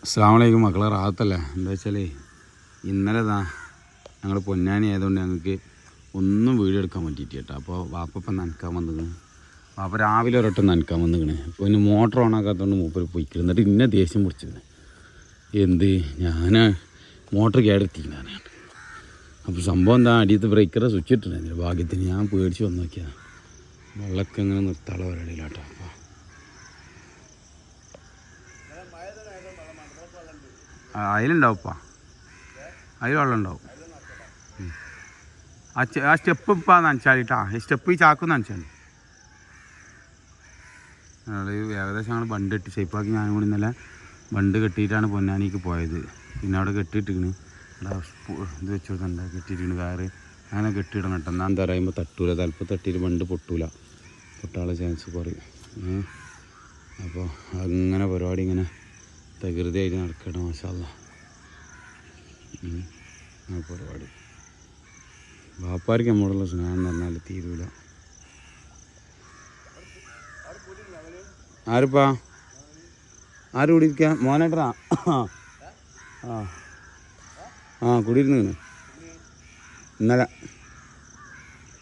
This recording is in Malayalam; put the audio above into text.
അസ്സലാമു അലൈക്കും മക്കളെ, റാഹത്തല്ലേ? എന്താ വെച്ചാൽ ഇന്നലെ ഞങ്ങൾ പൊന്നാനി ആയതുകൊണ്ട് ഞങ്ങൾക്ക് ഒന്നും വീഡിയോ എടുക്കാൻ പറ്റിയിട്ട് കേട്ടോ. അപ്പോൾ വാപ്പപ്പം നനക്കാൻ വന്നിക്കണ്. വാപ്പ രാവിലെ ഒരൊട്ടം നനക്കാൻ വന്നിക്കണ്. അപ്പോൾ ഇനി മോട്ടർ ഓണാക്കാത്തതുകൊണ്ട് മൂപ്പർ പോയിക്കണം. എന്നിട്ട് ഇന്നെ ദേഷ്യം പിടിച്ചിരുന്നു. എന്ത് ഞാൻ മോട്ടർ കേടെത്തിക്കണ. അപ്പോൾ സംഭവം എന്താ, അടിയത്ത് ബ്രേക്കറെ സ്വിച്ച് ഇട്ടിട്ടുണ്ടായിരുന്നില്ല. ഭാഗ്യത്തിന് ഞാൻ പേടിച്ച് വന്ന് നോക്കിയതാണ്. വെള്ളമൊക്കെ ഇങ്ങനെ നിർത്താനുള്ള പരിപാടിയിലാട്ടോ. അപ്പോൾ അതിലുണ്ടാവുപ്പാ, അതിൽ വെള്ളം ഉണ്ടാവും. ആ സ്റ്റെപ്പ് ഇപ്പം നനച്ചാലിട്ടാ, ഈ സ്റ്റെപ്പ് ഈ ചാക്കൊന്ന് നനച്ചാൽ ഏകദേശം ഞങ്ങൾ ബണ്ട് കെട്ടി ഷേപ്പാക്കി. ഞാനും കൂടി ഇന്നലെ ബണ്ട് കെട്ടിയിട്ടാണ് പൊന്നാനിക്ക് പോയത്. പിന്നെ അവിടെ കെട്ടിയിട്ടിരിക്കണ്, അവിടെ ഇത് വെച്ച് കൊടുക്കണ്ട, കെട്ടിയിട്ടിരിക്കണ് കാറ് അങ്ങനെ കെട്ടിയിടണം കേട്ടോ. എന്നാൽ എന്താ പറയുമ്പോൾ തട്ടൂല, തലപ്പ് തട്ടിയിട്ട് ബണ്ട് പൊട്ടൂല, പൊട്ടാനുള്ള ചാൻസ് കുറയും. അപ്പോൾ അങ്ങനെ പരിപാടി ഇങ്ങനെ തകൃതിയായിട്ട് നടക്കട്ടെ. മാഷാ അല്ലാഹ്. ആ പരിപാടി വാപ്പാർക്ക് നമ്മോടുള്ള സ്നേഹം എന്ന് പറഞ്ഞാൽ തീരൂല. ആരിപ്പാ ആര് കൂടിയിരിക്കുക? മോനേട്ടറാ? ആ കുടിയിരുന്നു ഇന്നലെ.